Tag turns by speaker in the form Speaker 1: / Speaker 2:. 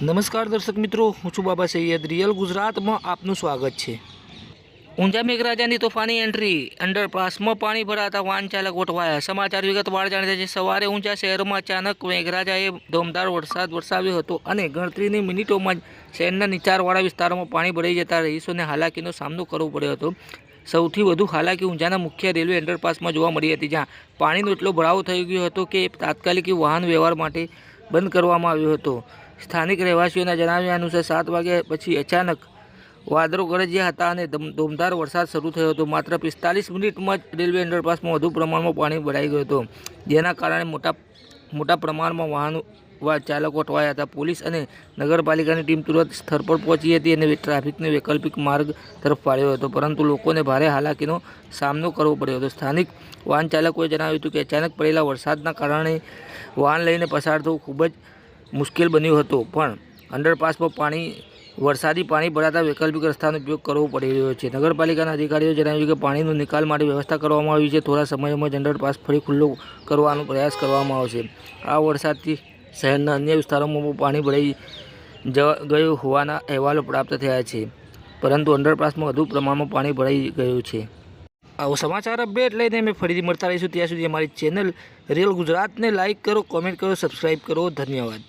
Speaker 1: નમસ્કાર દર્શક મિત્રો, હું છું બાબા સૈયદ. રિયલ ગુજરાતમાં આપનું સ્વાગત છે. ઊંઝા મેઘરાજાની તોફાની એન્ટ્રી, અંડરપાસમાં પાણી ભરાતા વાહન ચાલક ગોઠવાયા. સમાચાર વિગતવાર જાણીએ છીએ. સવારે ઊંઝા શહેરમાં અચાનક મેઘરાજાએ ધોમધાર વરસાદ વરસાવ્યો હતો અને ગણતરીની મિનિટોમાં જ શહેરના નીચાણવાળા વિસ્તારોમાં પાણી ભરાઈ જતા રહીશોને હાલાકીનો સામનો કરવો પડ્યો હતો. સૌથી વધુ હાલાકી ઊંઝાના મુખ્ય રેલવે અંડરપાસમાં જોવા મળી હતી, જ્યાં પાણીનો એટલો ભરાવો થઈ ગયો હતો કે તાત્કાલિક વાહન વ્યવહાર માટે બંધ કરવામાં આવ્યો હતો. સ્થાનિક રહેવાસીઓના જણાવ્યા અનુસાર 7 વાગ્યા પછી અચાનક વાદળો ગરજ્યા હતા અને ધોમધાર વરસાદ શરૂ થયો હતો. માત્ર 45 મિનિટમાં જ રેલવે અંડરપાસમાં વધુ પ્રમાણમાં પાણી ભરાઈ ગયું હતું, જેના કારણે મોટા પ્રમાણમાં વાહન ચાલકો અટવાયા હતા. પોલીસ અને નગરપાલિકાની ટીમ તુરંત સ્થળ પર પહોંચી હતી અને ટ્રાફિકને વૈકલ્પિક માર્ગ તરફ પાડ્યો હતો, પરંતુ લોકોને ભારે હાલાકીનો સામનો કરવો પડ્યો હતો. સ્થાનિક વાહન ચાલકોએ જણાવ્યું હતું કે અચાનક પડેલા વરસાદના કારણે વાહન લઈને પસાર થવું ખૂબ જ મુશ્કેલ બન્યું હતું, પણ અંડરપાસમાં વરસાદી પાણી ભરાતા વૈકલ્પિક રસ્તાનો ઉપયોગ કરવો પડી રહ્યો છે. નગરપાલિકાના અધિકારીઓએ જણાવ્યું કે પાણીનો નિકાલ માટે વ્યવસ્થા કરવામાં આવી છે. થોડા સમયમાં જ અંડરપાસ ફરી ખુલ્લો કરવાનો પ્રયાસ કરવામાં આવશે. આ વરસાદથી શહેરના અન્ય વિસ્તારોમાં પણ પાણી ભરાઈ ગયું હોવાના અહેવાલો પ્રાપ્ત થયા છે, પરંતુ અંડરપાસમાં વધુ પ્રમાણમાં પાણી ભરાઈ ગયું છે. આવો સમાચાર અપડેટ લઈને અમે ફરીથી મળતા રહીશું. ત્યાં સુધી અમારી ચેનલ રિયલ ગુજરાતને લાઇક કરો, કોમેન્ટ કરો, સબસ્ક્રાઈબ કરો. ધન્યવાદ.